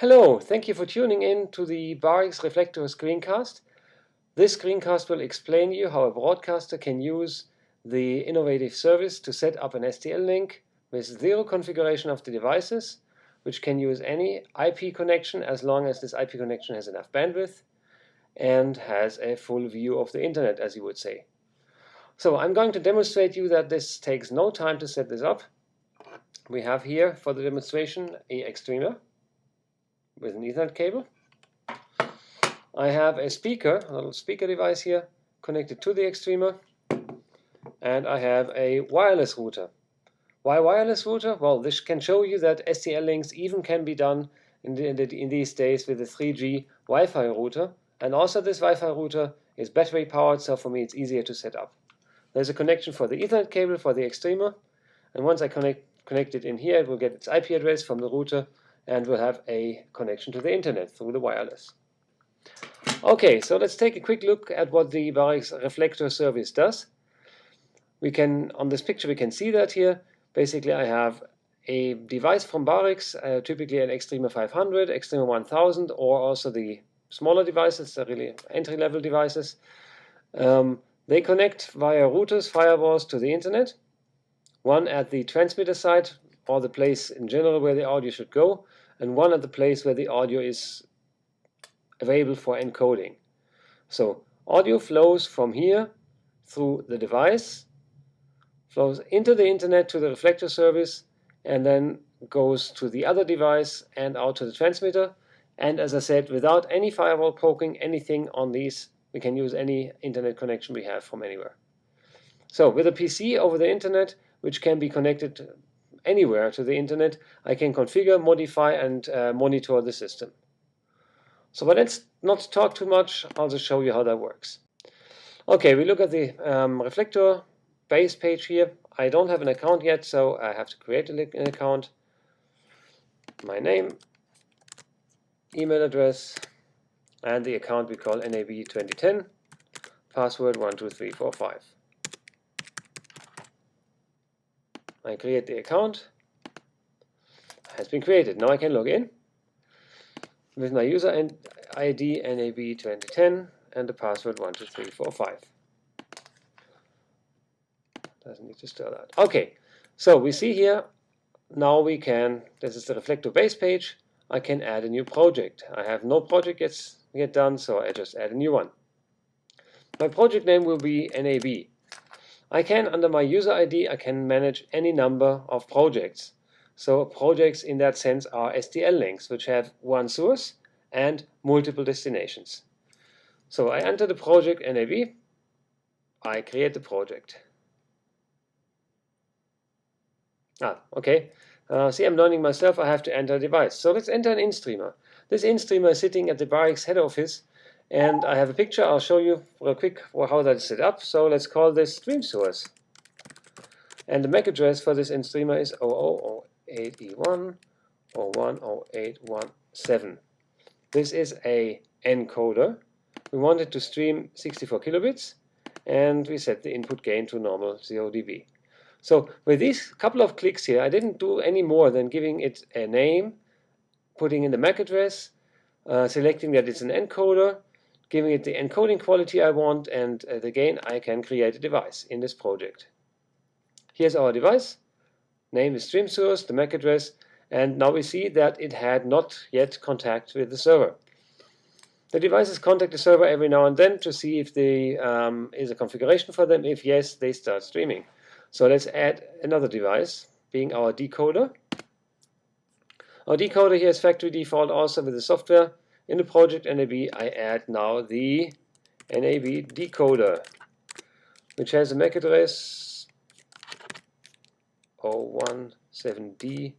Hello, thank you for tuning in to the Barix Reflector screencast. This screencast will explain you how a broadcaster can use the innovative service to set up an STL link with zero configuration of the devices, which can use any IP connection as long as this IP connection has enough bandwidth and has a full view of the internet, as you would say. So I'm going to demonstrate you that this takes no time to set this up. We have here for the demonstration a Exstreamer with an Ethernet cable. I have a speaker, a little speaker device here connected to the Exstreamer, and I have a wireless router. Why wireless router? Well, this can show you that STL links even can be done in these days with a 3G Wi-Fi router, and also this Wi-Fi router is battery powered, so for me it's easier to set up. There's a connection for the Ethernet cable for the Exstreamer, and once I connect it in here, it will get its IP address from the router and will have a connection to the internet through the wireless. Okay, so let's take a quick look at what the Barix Reflector service does. On this picture we can see that here. Basically I have a device from Barix, typically an Exstreamer 500, Exstreamer 1000, or also the smaller devices, the really entry-level devices. They connect via routers, firewalls to the internet. One at the transmitter side, or the place in general where the audio should go, and one at the place where the audio is available for encoding. So audio flows from here through the device, flows into the internet to the reflector service, and then goes to the other device and out to the transmitter. And as I said, without any firewall poking anything on these, we can use any internet connection we have from anywhere. So with a PC over the internet, which can be connected anywhere to the internet, I can configure, modify, and monitor the system. So but let's not talk too much, I'll just show you how that works. Okay, we look at the reflector base page here. I don't have an account yet, so I have to create an account. My name, email address, and the account we call NAB 2010, password 12345. I create the account. It has been created. Now I can log in with my user ID NAB 2010 and the password 12345. Doesn't need to stir that. Okay, so we see here now this is the Reflector base page. I can add a new project. I have no project yet done, so I just add a new one. My project name will be NAB. I can, under my user ID, I can manage any number of projects. So projects in that sense are STL links, which have one source and multiple destinations. So I enter the project NAB, I create the project. Okay. See, I'm learning myself, I have to enter a device. So let's enter an InStreamer. This InStreamer is sitting at the Barix head office, and I have a picture. I'll show you real quick how that is set up. So let's call this stream source. And the MAC address for this InStreamer is 00008E1 or 10817. This is a encoder. We want it to stream 64 kilobits, and we set the input gain to normal 0 dB. So with these couple of clicks here, I didn't do any more than giving it a name, putting in the MAC address, selecting that it's an encoder, giving it the encoding quality I want, and the gain. I can create a device in this project. Here's our device. Name is stream source, the MAC address, and now we see that it had not yet contact with the server. The devices contact the server every now and then to see if there is a configuration for them. If yes, they start streaming. So let's add another device, being our decoder. Our decoder here is factory default also with the software. In the project NAB, I add now the NAB decoder, which has a MAC address 017D9D.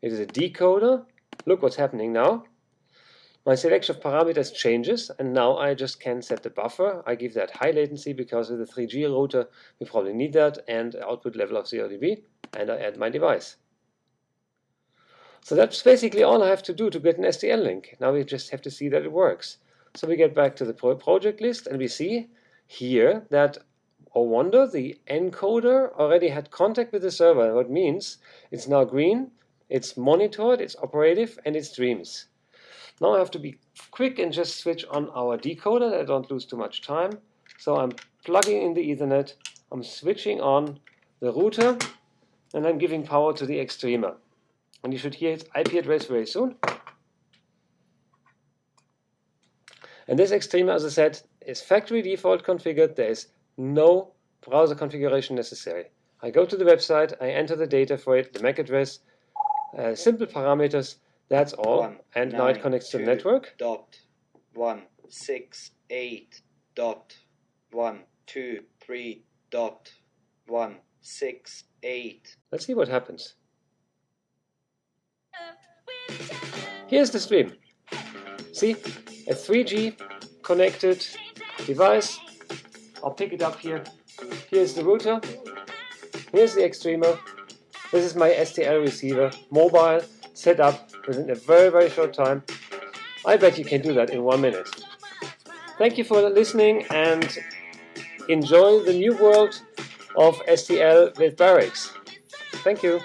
It is a decoder. Look what's happening now. My selection of parameters changes, and now I just can set the buffer. I give that high latency because with the 3G router we probably need that, and output level of 0 dB, and I add my device. So that's basically all I have to do to get an STL link. Now we just have to see that it works. So we get back to the project list, and we see here that, oh wonder, the encoder already had contact with the server. What means it's now green, it's monitored, it's operative, and it streams. Now I have to be quick and just switch on our decoder that I don't lose too much time. So I'm plugging in the Ethernet, I'm switching on the router, and I'm giving power to the Exstreamer. And you should hear its IP address very soon. And this Exstreamer, as I said, is factory default configured. There is no browser configuration necessary. I go to the website, I enter the data for it, the MAC address, simple parameters, that's all. And now it connects to the network. 168.123.168. Let's see what happens. Here's the stream. See, a 3G connected device. I'll pick it up here. Here's the router. Here's the Exstreamer. This is my STL receiver, mobile, set up within a very, very short time. I bet you can do that in 1 minute. Thank you for listening and enjoy the new world of STL with Barix. Thank you.